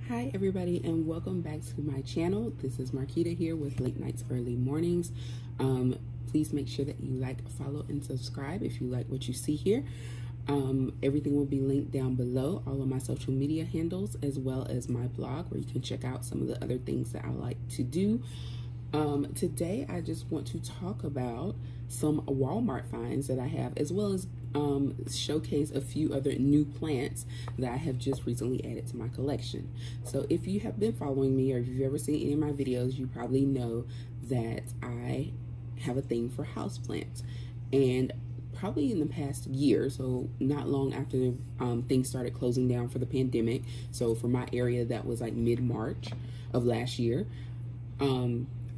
Hi everybody, and welcome back to my channel. This is Marquita here with Late Nights Early Mornings. Please make sure that you like, follow, and subscribe if you like what you see here. Everything will be linked down below, all of my social media handles, as well as my blog where you can check out some of the other things that I like to do. Today I just want to talk about some Walmart finds that I have, as well as showcase a few other new plants that I have just recently added to my collection. So if you have been following me, or if you've ever seen any of my videos, you probably know that I have a thing for houseplants. And probably in the past year, so not long after things started closing down for the pandemic, so for my area that was like mid-March of last year,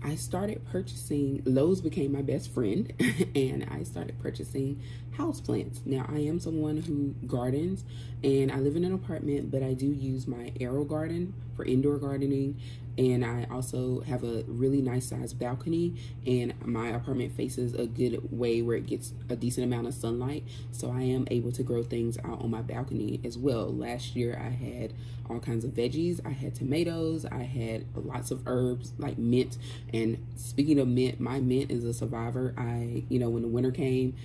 I started purchasing, Lowe's became my best friend, and I started purchasing houseplants. Now, I am someone who gardens, and I live in an apartment, but I do use my Aero garden for indoor gardening, and I also have a really nice sized balcony, and my apartment faces a good way where it gets a decent amount of sunlight, so I am able to grow things out on my balcony as well. Last year, I had all kinds of veggies. I had tomatoes. I had lots of herbs like mint. And speaking of mint, my mint is a survivor. When the winter came,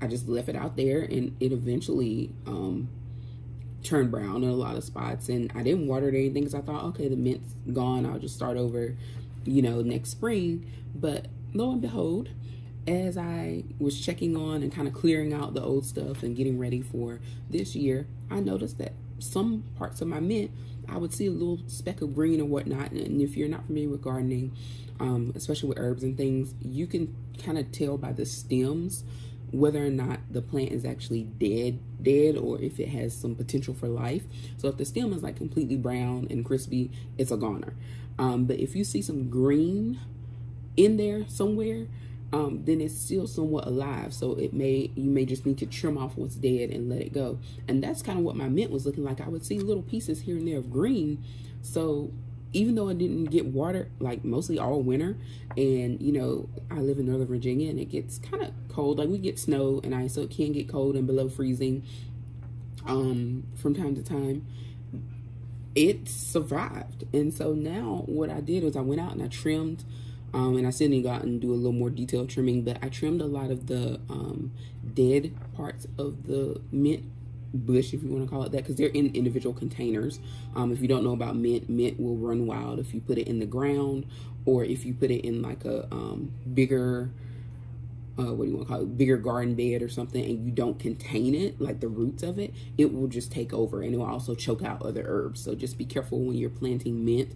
I just left it out there, and it eventually turned brown in a lot of spots. And I didn't water it or anything because I thought, okay, the mint's gone. I'll just start over, next spring. But lo and behold, as I was checking on and kind of clearing out the old stuff and getting ready for this year, I noticed that some parts of my mint, I would see a little speck of green or whatnot. And if you're not familiar with gardening, especially with herbs and things, you can kind of tell by the stems whether or not the plant is actually dead or if it has some potential for life. So if the stem is like completely brown and crispy, it's a goner. But if you see some green in there somewhere, then it's still somewhat alive. So you may just need to trim off what's dead and let it go. And that's kind of what my mint was looking like. I would see little pieces here and there of green. So even though I didn't get water like mostly all winter, and I live in Northern Virginia and it gets kind of cold, like we get snow and ice, so it can get cold and below freezing from time to time, it survived. And so now what I did was I went out and I trimmed, and I still need to go out and do a little more detailed trimming, but I trimmed a lot of the dead parts of the mint bush, if you want to call it that, because they're in individual containers. If you don't know about mint will run wild if you put it in the ground, or if you put it in like a bigger, bigger garden bed or something, and you don't contain it, like the roots of it, it will just take over, and it will also choke out other herbs. So just be careful when you're planting mint.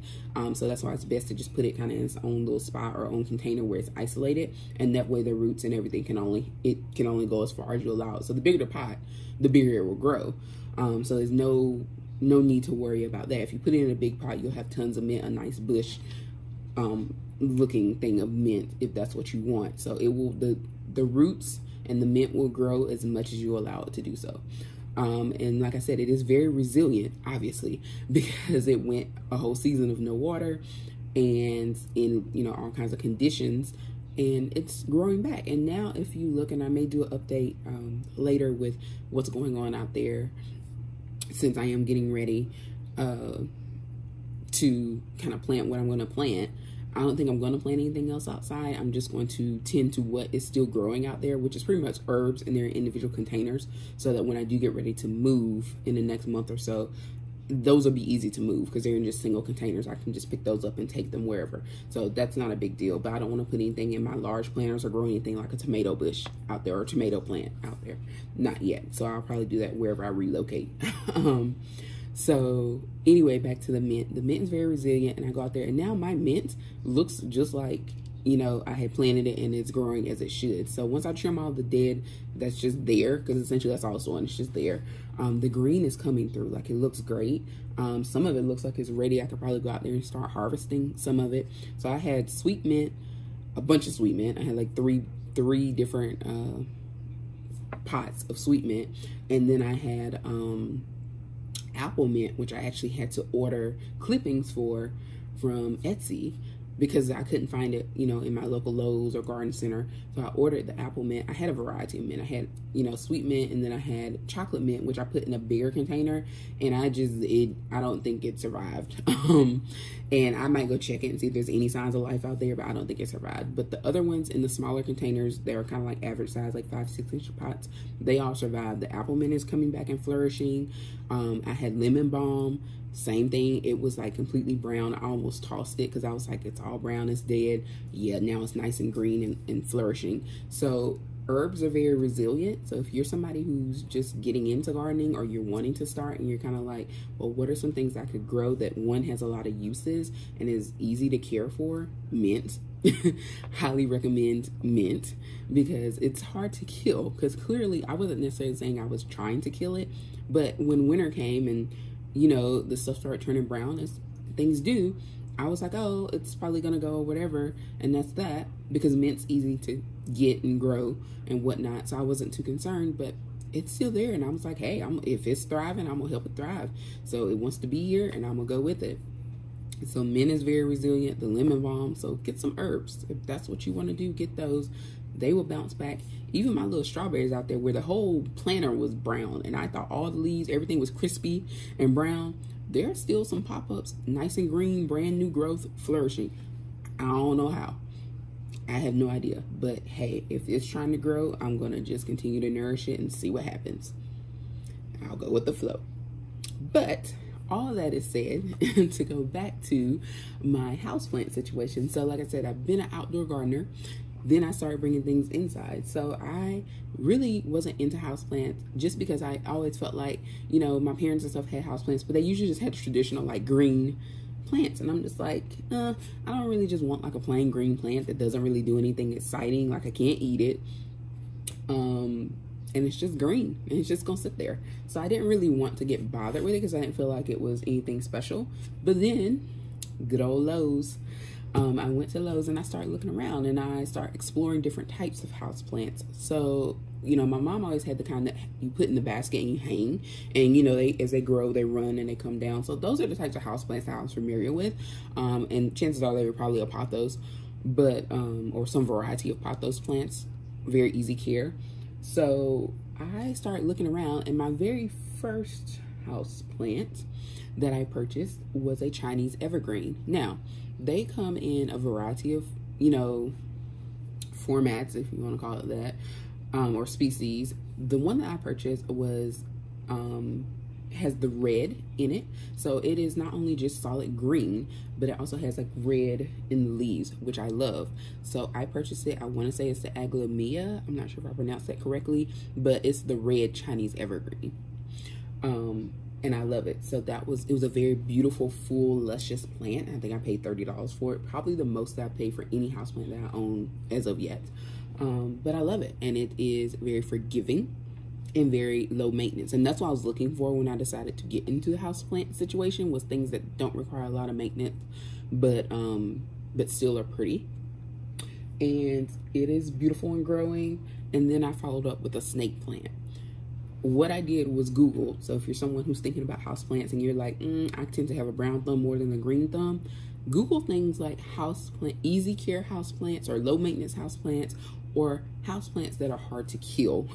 So that's why it's best to just put it kind of in its own little spot or own container where it's isolated, and that way the roots and everything can only go as far as you allow it. So the bigger the pot, the bigger it will grow. So there's no need to worry about that. If you put it in a big pot, you'll have tons of mint, a nice bush looking thing of mint, if that's what you want. So it will, the roots and the mint will grow as much as you allow it to do so. And like I said, it is very resilient, obviously, because it went a whole season of no water and in all kinds of conditions, and it's growing back. And now if you look, and I may do an update later with what's going on out there, since I am getting ready to kind of plant what I'm going to plant. I don't think I'm going to plant anything else outside. I'm just going to tend to what is still growing out there, which is pretty much herbs in their individual containers, so that when I do get ready to move in the next month or so, those will be easy to move because they're in just single containers. I can just pick those up and take them wherever. So that's not a big deal, but I don't want to put anything in my large planters or grow anything like a tomato bush out there or a tomato plant out there. Not yet. So I'll probably do that wherever I relocate. So anyway, back to the mint. The mint is very resilient, and I go out there, and now my mint looks just like, I had planted it, and it's growing as it should. So once I trim all the dead that's just there, because essentially that's all it's on, it's just there, the green is coming through. Like, it looks great. Some of it looks like it's ready. I could probably go out there and start harvesting some of it. So I had sweet mint, a bunch of sweet mint. I had like three different pots of sweet mint, and then I had apple mint, which I actually had to order clippings from Etsy because I couldn't find it, in my local Lowe's or garden center. So I ordered the apple mint. I had a variety of mint. I had you know, sweet mint, and then I had chocolate mint, which I put in a bigger container, and I don't think it survived. And I might go check it and see if there's any signs of life out there, but I don't think it survived. But the other ones in the smaller containers, they're kind of like average size, like 5-6 inch pots, they all survived. The apple mint is coming back and flourishing. I had lemon balm, same thing. It was like completely brown. I almost tossed it because I was like, it's all brown, it's dead. Yeah, now it's nice and green and flourishing. So herbs are very resilient. So if you're somebody who's just getting into gardening, or you're wanting to start and you're kind of like, well, what are some things I could grow that one has a lot of uses and is easy to care for? Mint. Highly recommend mint, because it's hard to kill. Because clearly I wasn't necessarily saying I was trying to kill it, but when winter came and, you know, the stuff started turning brown as things do, I was like, oh, it's probably gonna go or whatever, and that's that, because mint's easy to get and grow and whatnot. So I wasn't too concerned, but it's still there, and I was like, hey, if it's thriving, I'm gonna help it thrive. So it wants to be here, and I'm gonna go with it. So mint is very resilient. The lemon balm. So get some herbs if that's what you want to do. Get those. They will bounce back. Even my little strawberries out there, where the whole planter was brown, and I thought all the leaves, everything was crispy and brown. There's still some pop-ups, nice and green, brand new growth, flourishing. I don't know how. I have no idea. But hey, if it's trying to grow, I'm going to just continue to nourish it and see what happens. I'll go with the flow. But all that is said, to go back to my houseplant situation. So like I said, I've been an outdoor gardener. Then I started bringing things inside. So I really wasn't into houseplants, just because I always felt like, you know, my parents and stuff had houseplants, but they usually just had traditional like green plants. And I'm just like, I don't really just want like a plain green plant that doesn't really do anything exciting. Like I can't eat it. And it's just green and it's just gonna sit there. So I didn't really want to get bothered with it because I didn't feel like it was anything special. But then good old Lowe's. I went to Lowe's and I started looking around and I started exploring different types of houseplants. So, you know, my mom always had the kind that you put in the basket and you hang, and, you know, as they grow, they run and they come down. So those are the types of houseplants that I was familiar with. And chances are they were probably a pothos, but, or some variety of pothos plants, very easy care. So I started looking around, and my very first house plant that I purchased was a Chinese evergreen. Now, they come in a variety of, you know, formats, if you want to call it that, or species. The one that I purchased was, has the red in it. So it is not only just solid green, but it also has like red in the leaves, which I love. So I purchased it. I want to say it's the Aglaomia. I'm not sure if I pronounced that correctly, but it's the red Chinese evergreen. And I love it. So it was a very beautiful, full, luscious plant. I think I paid $30 for it. Probably the most that I paid for any houseplant that I own as of yet. But I love it. And it is very forgiving and very low maintenance. And that's what I was looking for when I decided to get into the houseplant situation, was things that don't require a lot of maintenance, but still are pretty. And it is beautiful and growing. And then I followed up with a snake plant. What I did was Google. So if you're someone who's thinking about houseplants and you're like, I tend to have a brown thumb more than a green thumb, Google things like houseplant, easy care houseplants, or low maintenance houseplants, or houseplants that are hard to kill.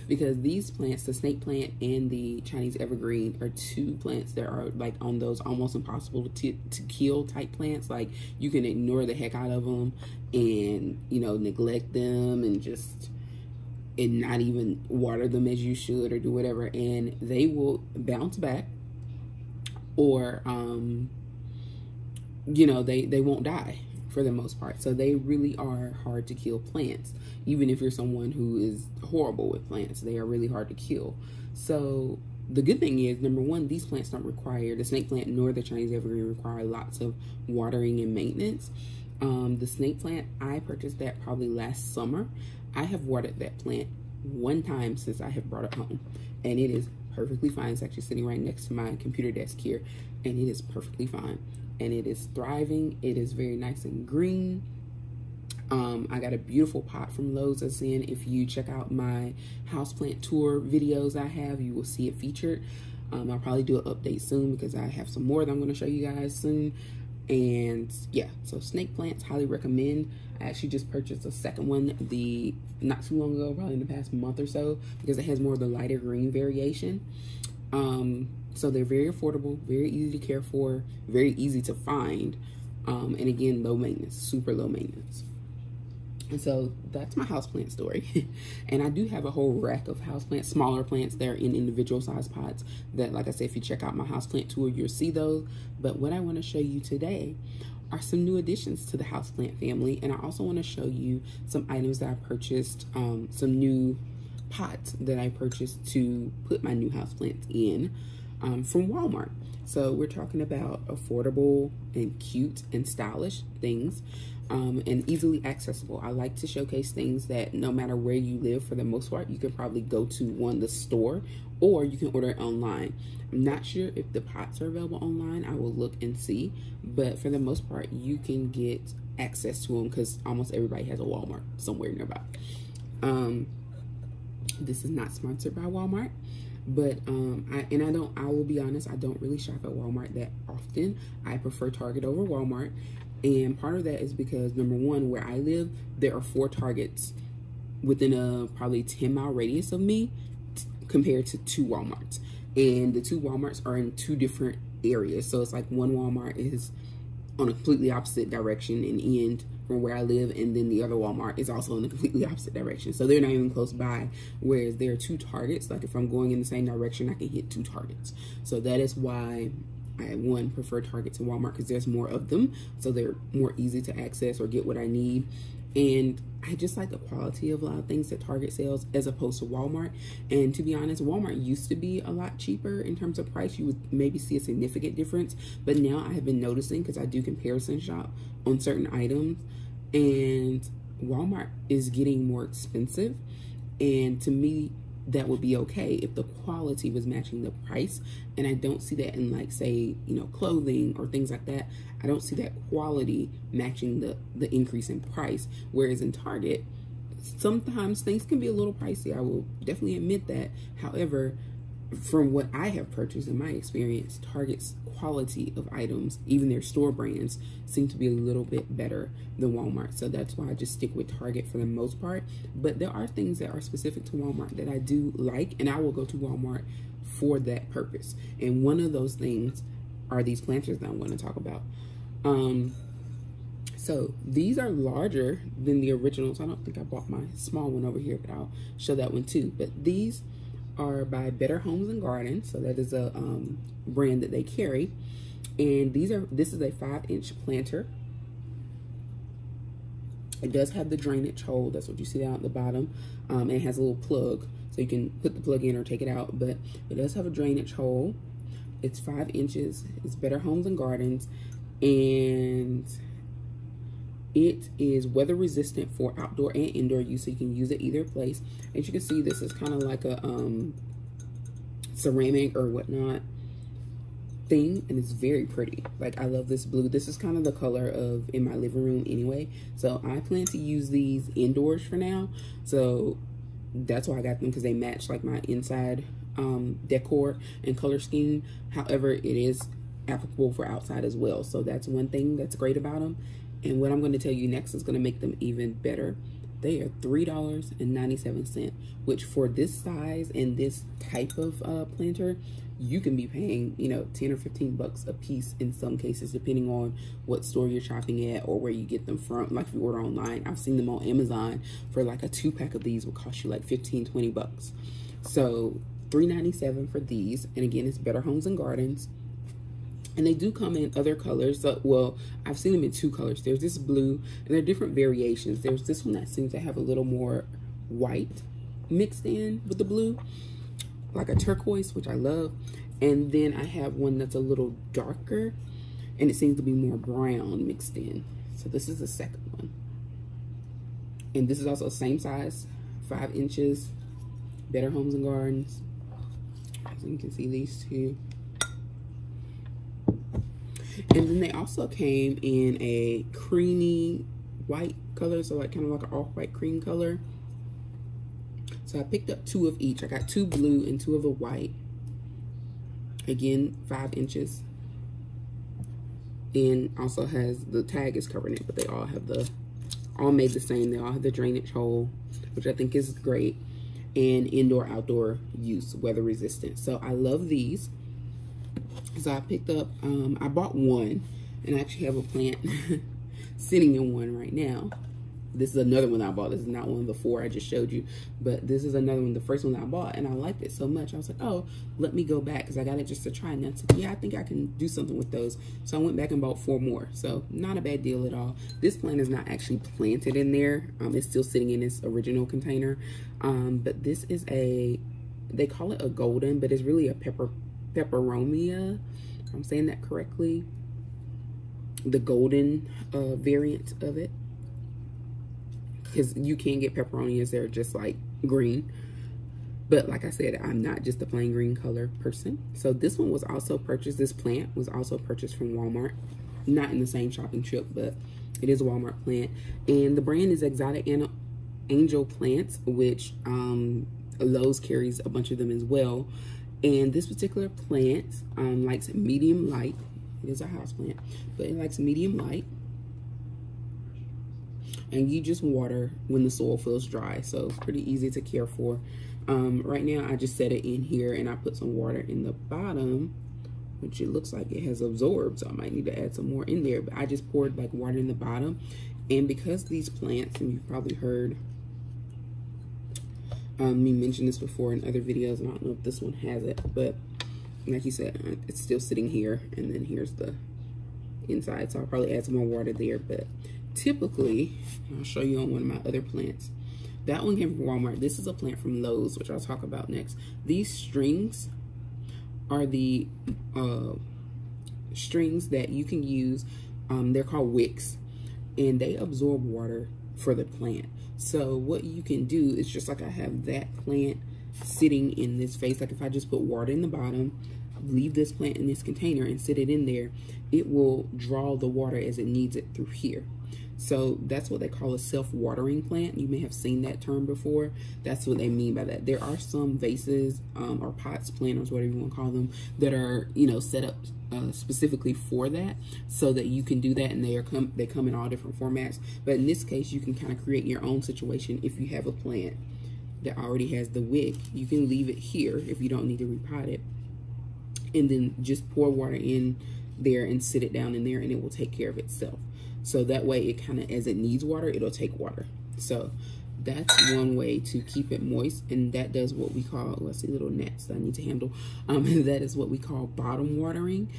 Because these plants, the snake plant and the Chinese evergreen, are two plants that are like on those almost impossible to kill type plants. Like you can ignore the heck out of them and, you know, neglect them and not even water them as you should or do whatever, and they will bounce back, or you know, they won't die for the most part. So they really are hard to kill plants. Even if you're someone who is horrible with plants, they are really hard to kill. So the good thing is, number one, these plants don't require, the snake plant nor the Chinese evergreen require lots of watering and maintenance. The snake plant, I purchased that probably last summer. I have watered that plant one time since I have brought it home, and it is perfectly fine. It's actually sitting right next to my computer desk here, and it is perfectly fine, and it is thriving. It is very nice and green. I got a beautiful pot from Lowe's that's in. If you check out my houseplant tour videos I have, you will see it featured. I'll probably do an update soon because I have some more that I'm going to show you guys soon. And yeah, so snake plants, highly recommend. I actually just purchased a second one not too long ago, probably in the past month or so, because it has more of the lighter green variation. So they're very affordable, very easy to care for, very easy to find, and again, low maintenance, super low maintenance. And so that's my houseplant story. And I do have a whole rack of houseplants, smaller plants that are in individual size pots that, like I said, if you check out my houseplant tour, you'll see those. But what I want to show you today are some new additions to the houseplant family. And I also want to show you some items that I purchased, some new pots that I purchased to put my new houseplants in from Walmart. So we're talking about affordable and cute and stylish things. And easily accessible. I like to showcase things that no matter where you live, for the most part, you can probably go to the store, or you can order it online. I'm not sure if the pots are available online. I will look and see, but for the most part, you can get access to them because almost everybody has a Walmart somewhere nearby. This is not sponsored by Walmart, but I will be honest, I don't really shop at Walmart that often. I prefer Target over Walmart. And part of that is because, number one, where I live, there are 4 Targets within a probably 10-mile radius of me compared to 2 Walmarts. And the 2 Walmarts are in 2 different areas. So it's like one Walmart is on a completely opposite direction and end from where I live, and then the other Walmart is also in a completely opposite direction. So they're not even close by, whereas there are 2 Targets. Like if I'm going in the same direction, I can hit 2 Targets. So that is why I prefer Target to Walmart, because there's more of them, so they're more easy to access or get what I need. And I just like the quality of a lot of things that Target sells as opposed to Walmart. And to be honest, Walmart used to be a lot cheaper in terms of price. You would maybe see a significant difference, but now I have been noticing, because I do comparison shop on certain items, and Walmart is getting more expensive. And to me, that would be okay if the quality was matching the price. And I don't see that in, like, say, clothing or things like that. I don't see that quality matching the increase in price. Whereas in Target, sometimes things can be a little pricey. I will definitely admit that. However, from what I have purchased in my experience, Target's quality of items, even their store brands, seem to be a little bit better than Walmart. So that's why I just stick with Target for the most part. But there are things that are specific to Walmart that I do like, and I will go to Walmart for that purpose. And one of those things are these planters that I'm going to talk about. So these are larger than the originals. I don't think I bought my small one over here, but I'll show that one too. But these are by Better Homes and Gardens, so that is a brand that they carry. And this is a 5-inch planter. It does have the drainage hole, that's what you see down at the bottom, and it has a little plug, so you can put the plug in or take it out, but it does have a drainage hole. It's 5 inches. It's Better Homes and Gardens, and it is weather resistant for outdoor and indoor use, so you can use it either place. As you can see, this is kind of like a ceramic or whatnot thing, and it's very pretty. Like, I love this blue. This is kind of the color of in my living room anyway, so I plan to use these indoors for now. So that's why I got them, because they match like my inside decor and color scheme. However, it is applicable for outside as well, so that's one thing that's great about them. And what I'm going to tell you next is going to make them even better. They are $3.97, which for this size and this type of planter, you can be paying, 10 or 15 bucks a piece in some cases, depending on what store you're shopping at or where you get them from. Like if you order online, I've seen them on Amazon for like a 2-pack of these will cost you like 15, 20 bucks. So $3.97 for these. And again, it's Better Homes and Gardens. And they do come in other colors. Well, I've seen them in 2 colors. There's this blue, and there are different variations. There's this one that seems to have a little more white mixed in with the blue, like a turquoise, which I love. And then I have one that's a little darker, and it seems to be more brown mixed in. So this is the second one. And this is also the same size, 5 inches, Better Homes and Gardens. So you can see these two. And then they also came in a creamy white color, so like kind of like an off-white cream color. So I picked up 2 of each. I got 2 blue and 2 of the white. Again, 5 inches. and also has the tag is covering it, but they all have all made the same. They all have the drainage hole, which I think is great, and indoor outdoor use, weather resistant. So I love these. So I picked up I bought one, and I actually have a plant sitting in one right now. This is another one I bought. This is not one of the 4 I just showed you, but this is another one, the first one I bought, and I liked it so much. I was like, oh, let me go back, because I got it just to try, and I said, yeah, I think I can do something with those. So I went back and bought 4 more. So not a bad deal at all. This plant is not actually planted in there. It's still sitting in its original container. But this is they call it a golden, but it's really a Peperomia. If I'm saying that correctly. The golden variant of it. Because you can get peperonias, they're just like green. But like I said, I'm not just a plain green color person. So this one was also purchased, this plant was also purchased from Walmart. Not in the same shopping trip, but it is a Walmart plant. And the brand is Exotic Angel Plants, which Lowe's carries a bunch of them as well. And this particular plant likes medium light. It is a house plant, but it likes medium light. And you just water when the soil feels dry, so it's pretty easy to care for. Right now I just set it in here, and I put some water in the bottom, which it looks like it has absorbed, so I might need to add some more in there. But I just poured like water in the bottom. And because these plants, and you've probably heard me mention this before in other videos, and I don't know if this one has it, but like you said, it's still sitting here, and then here's the inside, so I'll probably add some more water there. But typically, I'll show you on one of my other plants. That one came from Walmart. This is a plant from Lowe's, which I'll talk about next. These strings are the strings that you can use. They're called wicks, and they absorb water for the plant. So what you can do is, just like I have that plant sitting in this vase, like if I just put water in the bottom, leave this plant in this container and sit it in there, it will draw the water as it needs it through here. So that's what they call a self-watering plant. You may have seen that term before. That's what they mean by that. There are some vases or pots, planters, whatever you want to call them, that are, you know, set up specifically for that, so that you can do that, and they come in all different formats. But in this case, you can kind of create your own situation. If you have a plant that already has the wick, you can leave it here if you don't need to repot it, and then just pour water in there and sit it down in there, and it will take care of itself. So that way, it kind of, as it needs water, it'll take water. So that's one way to keep it moist, and that does what we call, let's see, little gnats that I need to handle. That is what we call bottom watering.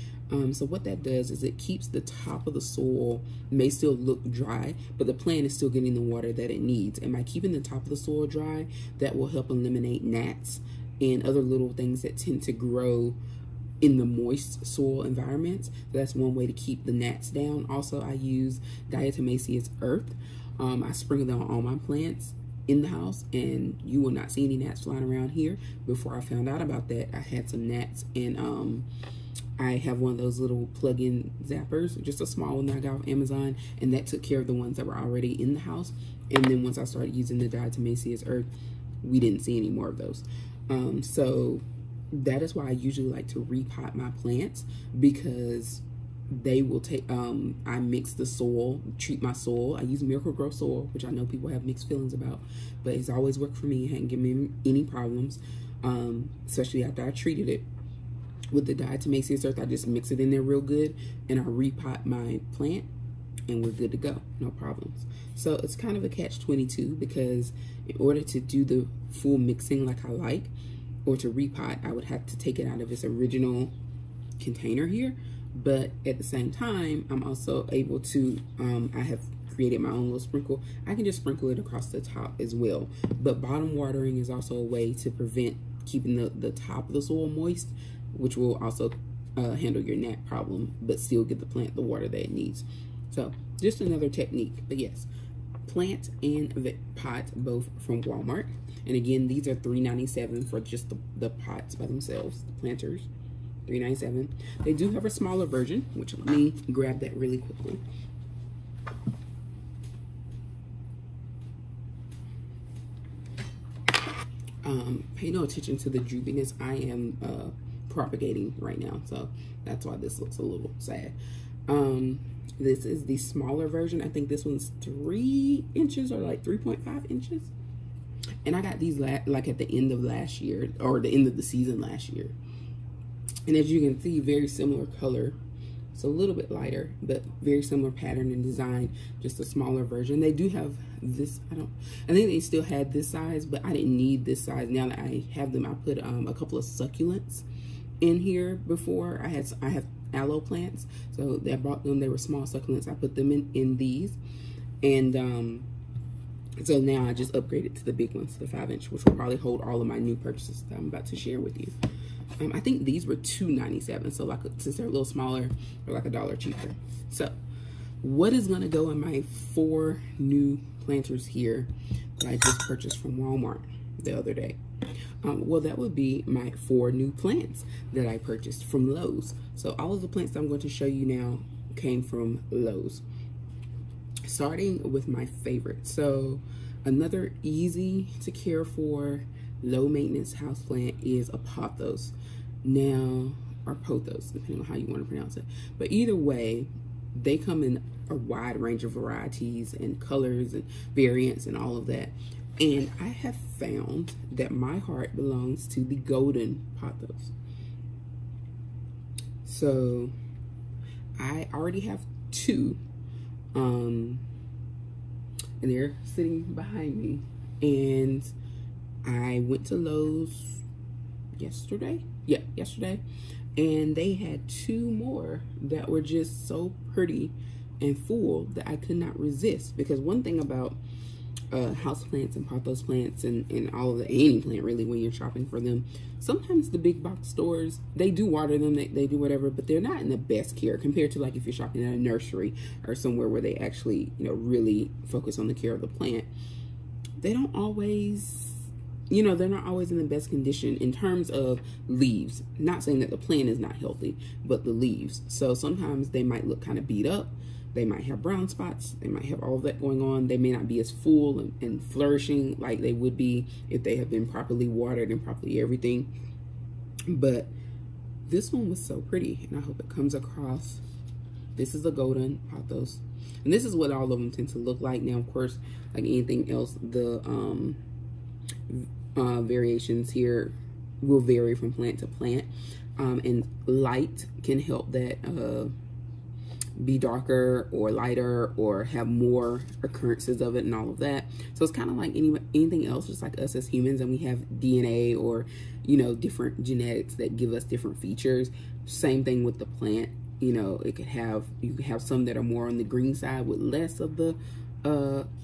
So what that does is it keeps the top of the soil, may still look dry, but the plant is still getting the water that it needs. And by keeping the top of the soil dry, that will help eliminate gnats and other little things that tend to grow in the moist soil environments. That's one way to keep the gnats down. Also, I use diatomaceous earth. I sprinkle that on all my plants in the house, and you will not see any gnats flying around here. Before I found out about that, I had some gnats, and I have one of those little plug-in zappers, just a small one that I got off Amazon, and that took care of the ones that were already in the house. And then once I started using the diatomaceous earth, we didn't see any more of those. So that is why I usually like to repot my plants, because they will take, I mix the soil, treat my soil. I use Miracle-Gro soil, which I know people have mixed feelings about, but it's always worked for me. It hadn't given me any problems, especially after I treated it. With the diatomaceous earth, I just mix it in there real good, and I repot my plant, and we're good to go, no problems. So it's kind of a catch-22, because in order to do the full mixing like I like, or to repot, I would have to take it out of its original container here. But at the same time, I'm also able to, I have created my own little sprinkle. I can just sprinkle it across the top as well. But bottom watering is also a way to prevent keeping the top of the soil moist, which will also handle your gnat problem, but still give the plant the water that it needs. So just another technique. But yes, plant and pot, both from Walmart. And again, these are $3.97 for just the pots by themselves, the planters, $3.97. They do have a smaller version, which let me grab that really quickly. Pay no attention to the droopiness I am propagating right now, so that's why this looks a little sad. This is the smaller version. I think this one's 3 inches or like 3.5 inches. And I got these like at the end of last year, or the end of the season last year. And as you can see, very similar color. So a little bit lighter, but very similar pattern and design, just a smaller version. They do have this, I think they still had this size, but I didn't need this size. Now that I have them, I put a couple of succulents in here before. I have aloe plants, so I bought them. They were small succulents. I put them in these, and so now I just upgraded to the big ones, the 5-inch, which will probably hold all of my new purchases that I'm about to share with you. I think these were $2.97, so like since they're a little smaller, they're like $1 cheaper. So what is gonna go in my 4 new planters here that I just purchased from Walmart the other day? Well, that would be my 4 new plants that I purchased from Lowe's. So all of the plants that I'm going to show you now came from Lowe's. Starting with my favorite. So another easy to care for, low maintenance houseplant is a Pothos. Now, or Pothos, depending on how you want to pronounce it. But either way, they come in a wide range of varieties and colors and variants and all of that. And I have found that my heart belongs to the golden Pothos. So I already have 2. And they're sitting behind me. And I went to Lowe's yesterday. Yeah, yesterday. And they had 2 more that were just so pretty and full that I could not resist. Because one thing about house plants and pothos plants and all of any plant really, when you're shopping for them, sometimes the big box stores, they do water them, they do whatever, but they're not in the best care compared to like if you're shopping at a nursery or somewhere where they actually, you know, really focus on the care of the plant. They don't always, you know, they're not always in the best condition in terms of leaves. Not saying that the plant is not healthy, but the leaves. So sometimes they might look kind of beat up. They might have brown spots. They might have all of that going on. They may not be as full and flourishing like they would be if they have been properly watered and properly everything. But this one was so pretty, and I hope it comes across. This is a golden Pothos. And this is what all of them tend to look like. Now, of course, like anything else, the variations here will vary from plant to plant, and light can help that be darker or lighter or have more occurrences of it and all of that. So it's kind of like anything else, just like us as humans, and we have DNA or, you know, different genetics that give us different features. Same thing with the plant. You know, it could have, you could have some that are more on the green side with less of the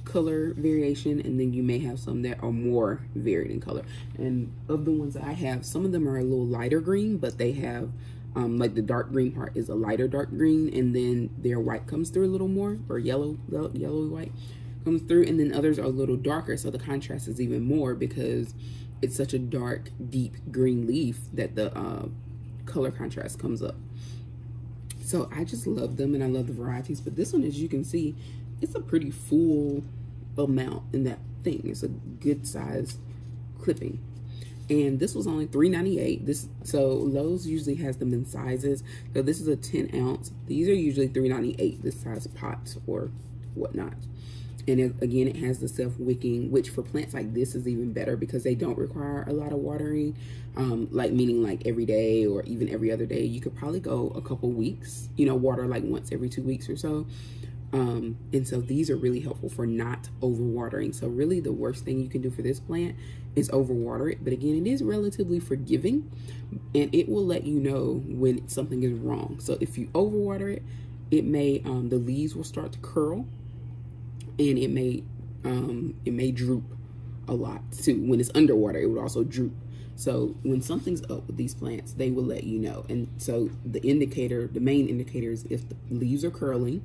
color variation, and then you may have some that are more varied in color. And of the ones that I have, some of them are a little lighter green, but they have like the dark green part is a lighter dark green, and then their white comes through a little more, or yellowy white comes through, and then others are a little darker, so the contrast is even more because it's such a dark deep green leaf that the color contrast comes up. So I just love them, and I love the varieties. But this one, as you can see, it's a pretty full amount in that thing. It's a good size clipping. And this was only $3.98. So Lowe's usually has them in sizes. So this is a 10 ounce. These are usually $3.98, this size pot or whatnot. And again, it has the self-wicking, which for plants like this is even better because they don't require a lot of watering. Like meaning like every day or even every other day. You could probably go a couple weeks, you know, water like once every 2 weeks or so. And so these are really helpful for not overwatering. So really the worst thing you can do for this plant is overwater it. But again, it is relatively forgiving, and it will let you know when something is wrong. So if you overwater it, it may, the leaves will start to curl, and it may droop a lot too. When it's underwater, it would also droop. So when something's up with these plants, they will let you know. And so the indicator, the main indicator is if the leaves are curling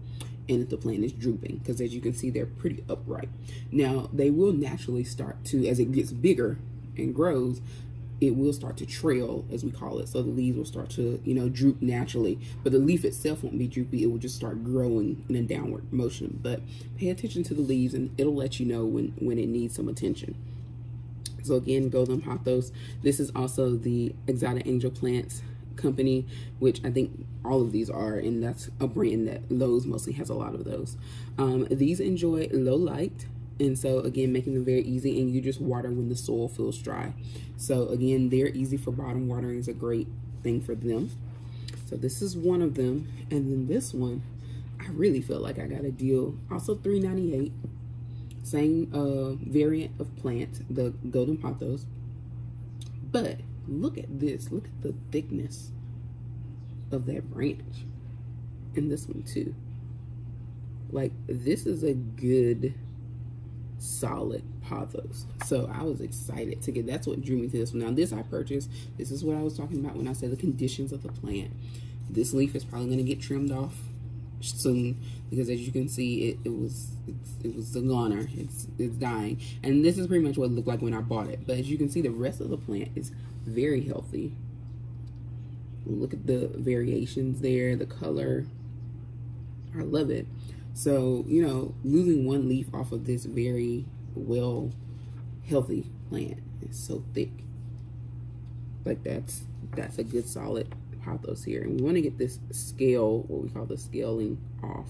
and if the plant is drooping, because as you can see, they're pretty upright. Now, they will naturally start to, as it gets bigger and grows, it will start to trail, as we call it. So the leaves will start to, you know, droop naturally, but the leaf itself won't be droopy. It will just start growing in a downward motion. But pay attention to the leaves, and it'll let you know when it needs some attention. So again, golden pothos. This is also the exotic angel plants company, which I think all of these are, and that's a brand that Lowe's mostly has a lot of those. These enjoy low light, and so again, making them very easy, and you just water when the soil feels dry. So again, they're easy for bottom watering, is a great thing for them. So this is one of them, and then this one, I really feel like I got a deal. Also $3.98, same variant of plant, the golden pothos. But look at this, look at the thickness of that branch. And this one too. Like, this is a good solid pothos. So I was excited to get, that's what drew me to this one. Now this I purchased, this is what I was talking about when I said the conditions of the plant. This leaf is probably going to get trimmed off soon, because as you can see, it was a goner. It's dying, and this is pretty much what it looked like when I bought it. But as you can see, the rest of the plant is very healthy. Look at the variations there, the color. I love it. So, you know, losing one leaf off of this very well healthy plant is so thick. Like, that's a good solid pothos here. And we want to get this scale, what we call the scaling, off.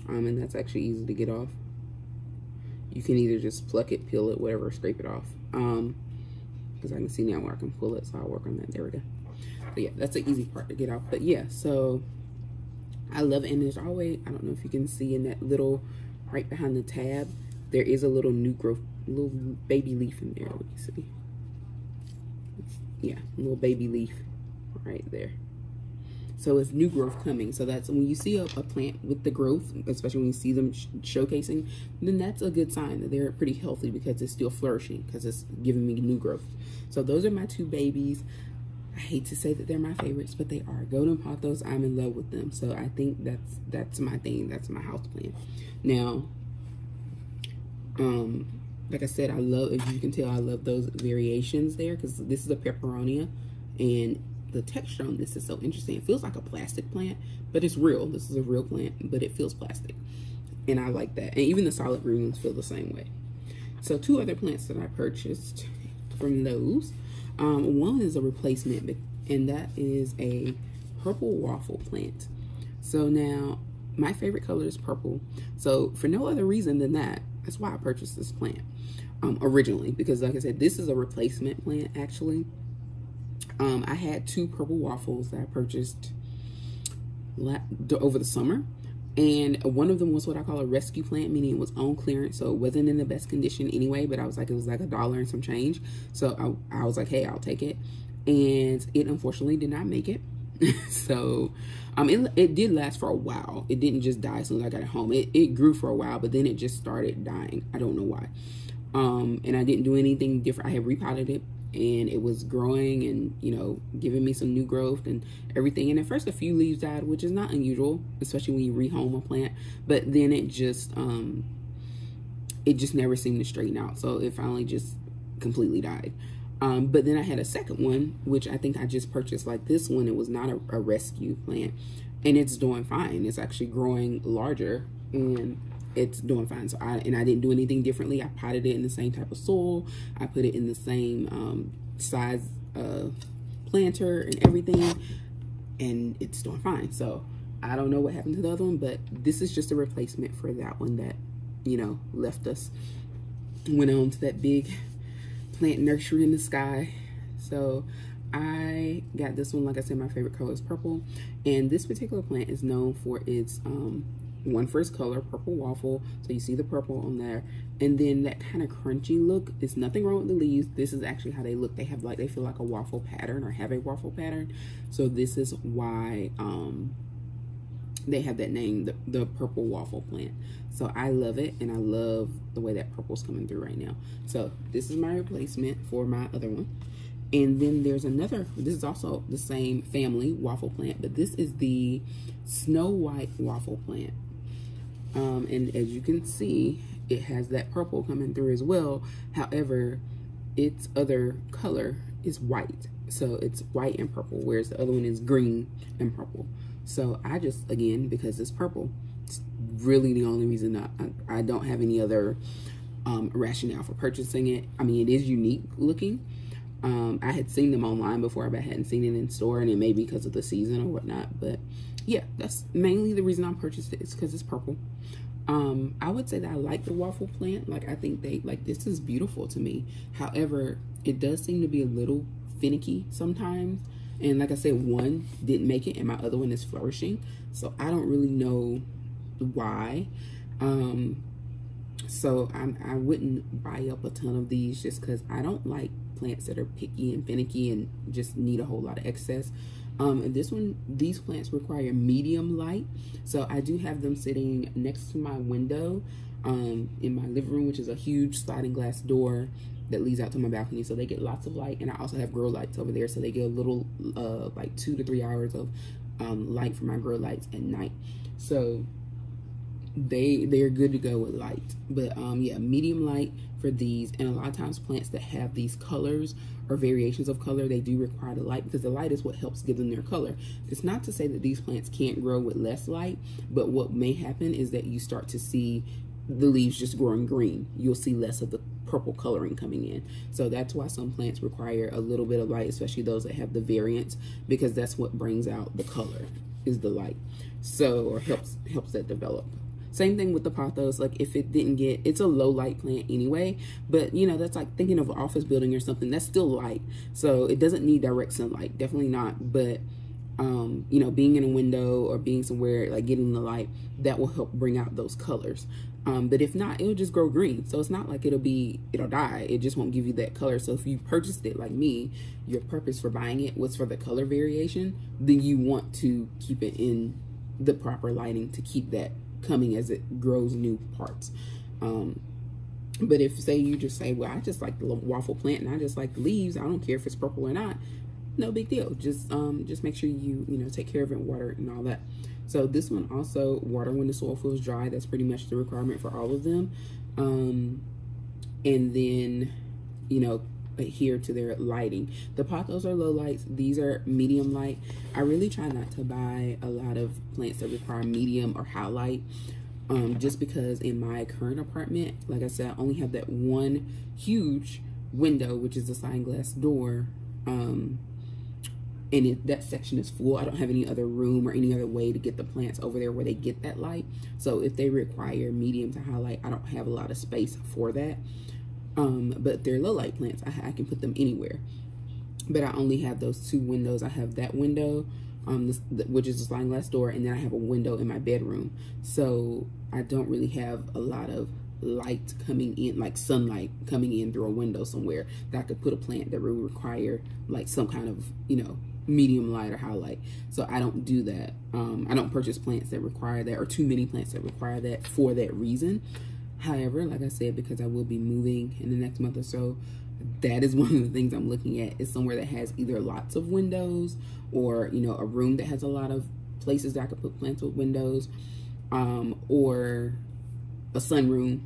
And that's actually easy to get off. You can either just pluck it, peel it, whatever, scrape it off. Because I can see now where I can pull it, so I'll work on that. There we go. But yeah, that's an easy part to get off. But yeah, so I love it. And there's always, I don't know if you can see in that little, right behind the tab, there is a little new growth, little baby leaf in there. Let me see. Yeah, a little baby leaf right there. So it's new growth coming. So that's when you see a plant with the growth, especially when you see them showcasing, then that's a good sign that they're pretty healthy, because it's still flourishing, because it's giving me new growth. So those are my two babies. I hate to say that they're my favorites, but they are. Golden pothos, I'm in love with them. So I think that's my thing. That's my house plant. Now, like I said, I love, as you can tell, I love those variations there, because this is a Peperomia, and the texture on this is so interesting. It feels like a plastic plant, but it's real. This is a real plant, but it feels plastic, and I like that. And even the solid green ones feel the same way. So two other plants that I purchased from Lowe's. One is a replacement, and that is a purple waffle plant. So now, my favorite color is purple. So for no other reason than that, that's why I purchased this plant originally, because like I said, this is a replacement plant actually. I had two purple waffles that I purchased over the summer, and one of them was what I call a rescue plant, meaning it was on clearance, so it wasn't in the best condition anyway, but I was like, it was like $1 and some change, so I was like, hey, I'll take it. And it unfortunately did not make it. So it did last for a while. It didn't just die as soon as I got it home. It grew for a while, but then it just started dying. I don't know why. And I didn't do anything different. I had repotted it, and it was growing and, you know, giving me some new growth and everything. And at first a few leaves died, which is not unusual, especially when you rehome a plant. But then it just never seemed to straighten out. So it finally just completely died. But then I had a second one, which I think I just purchased. Like this one, it was not a rescue plant, and it's doing fine. It's actually growing larger, and it's doing fine. So I didn't do anything differently. I potted it in the same type of soil. I put it in the same size planter and everything, and it's doing fine. So I don't know what happened to the other one, but this is just a replacement for that one that, you know, left us. Went on to that big plant nursery in the sky. So I got this one. Like I said, my favorite color is purple, and this particular plant is known for its one first color, purple waffle. So you see the purple on there, and then that kind of crunchy look. There's nothing wrong with the leaves. This is actually how they look. They have like, they feel like a waffle pattern, or have a waffle pattern. So this is why they have that name, the purple waffle plant. So I love it, and I love the way that purple's coming through right now. So this is my replacement for my other one. And then there's another, this is also the same family, waffle plant, but this is the Snow White waffle plant. And as you can see, it has that purple coming through as well. However, its other color is white. So it's white and purple, whereas the other one is green and purple. So I just, again, because it's purple, it's really the only reason I don't have any other rationale for purchasing it. I mean, it is unique looking, I had seen them online before, but I hadn't seen it in store, and it may be because of the season or whatnot. But yeah, that's mainly the reason I purchased it. It's because it's purple. I would say that I like the Waffle Plant. Like, I think this is beautiful to me. However, it does seem to be a little finicky sometimes. And like I said, one didn't make it and my other one is flourishing. So I don't really know why. So I wouldn't buy up a ton of these just because I don't like plants that are picky and finicky and just need a whole lot of excess. And these plants require medium light. So I do have them sitting next to my window in my living room, which is a huge sliding glass door that leads out to my balcony. So they get lots of light. And I also have grow lights over there. So they get a little, like 2 to 3 hours of light from my grow lights at night. So they're good to go with light. But yeah, medium light for these. And a lot of times plants that have these colors or variations of color, they do require the light, because the light is what helps give them their color. It's not to say that these plants can't grow with less light, but what may happen is that you start to see the leaves just growing green. You'll see less of the purple coloring coming in. So that's why some plants require a little bit of light, especially those that have the variants, because that's what brings out the color, is the light. So, or helps that develop. Same thing with the Pothos. Like, if it didn't get, it's a low light plant anyway, but you know, that's like thinking of an office building or something. That's still light. So it doesn't need direct sunlight, definitely not. But you know, being in a window or being somewhere, like getting the light, that will help bring out those colors. But if not, it'll just grow green. So it's not like it'll die. It just won't give you that color. So if you purchased it like me, your purpose for buying it was for the color variation, then you want to keep it in the proper lighting to keep that coming as it grows new parts. But if, say, you just say, well, I just like the Waffle Plant and I just like the leaves, I don't care if it's purple or not, no big deal. Just make sure you take care of it, water it and all that. So this one also water when the soil feels dry. That's pretty much the requirement for all of them. And then, you know, adhere to their lighting. The Pothos are low lights. These are medium light. I really try not to buy a lot of plants that require medium or high light, just because in my current apartment, like I said, I only have that one huge window, which is a sliding glass door, and that section is full. I don't have any other room or any other way to get the plants over there where they get that light. So if they require medium to high light, I don't have a lot of space for that. But they're low light plants. I can put them anywhere. But I only have those 2 windows. I have that window, which is a sliding glass door, and then I have a window in my bedroom. So I don't really have a lot of light coming in, like sunlight coming in through a window somewhere that I could put a plant that would require like some kind of, you know, medium light or high light. So I don't do that. I don't purchase plants that require that, or too many plants that require that for that reason. However, like I said, because I will be moving in the next month or so, that is one of the things I'm looking at, is somewhere that has either lots of windows or, you know, a room that has a lot of places that I could put plants with windows, or a sunroom,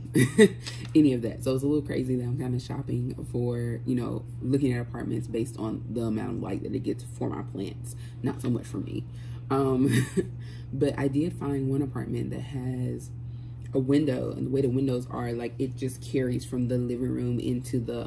any of that. So it's a little crazy that I'm kind of shopping for, you know, looking at apartments based on the amount of light that it gets for my plants, not so much for me. But I did find one apartment that has a window, and the way the windows are, like, it just carries from the living room into the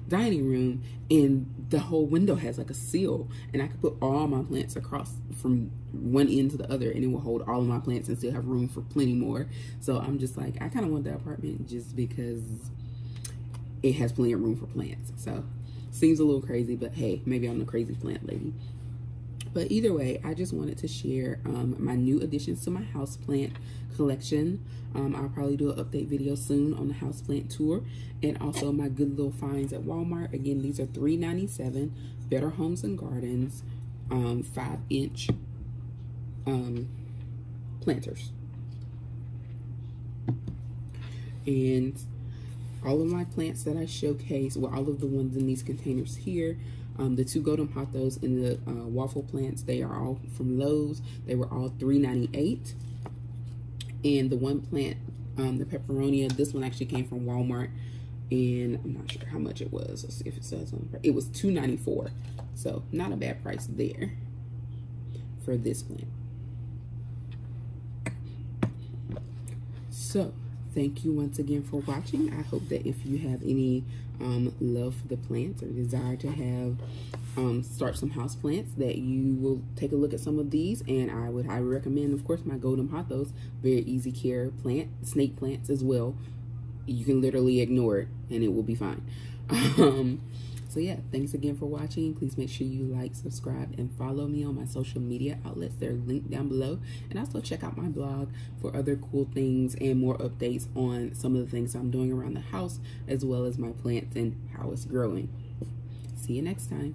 dining room, and the whole window has like a seal, and I could put all my plants across from one end to the other, and it will hold all of my plants and still have room for plenty more. So I'm just like, I kind of want that apartment just because it has plenty of room for plants. So seems a little crazy, but hey, maybe I'm the crazy plant lady. But either way, I just wanted to share my new additions to my houseplant collection. I'll probably do an update video soon on the houseplant tour, and also my good little finds at Walmart. Again, these are $3.97, Better Homes and Gardens 5-inch planters. And all of my plants that I showcase, well, all of the ones in these containers here, the 2 golden pothos and the waffle plants, they are all from Lowe's. They were all $3.98. And the one plant, the Peperomia, this one actually came from Walmart, and I'm not sure how much it was. Let's see if it says on it. It was $2.94. So not a bad price there for this plant. So thank you once again for watching. I hope that if you have any love for the plants or desire to have start some house plants, that you will take a look at some of these. And I would highly recommend, of course, my golden pothos. Very easy care plant. Snake plants as well. You can literally ignore it and it will be fine. So yeah, thanks again for watching. Please make sure you like, subscribe, and follow me on my social media outlets. They're linked down below. And also check out my blog for other cool things and more updates on some of the things I'm doing around the house, as well as my plants and how it's growing. See you next time.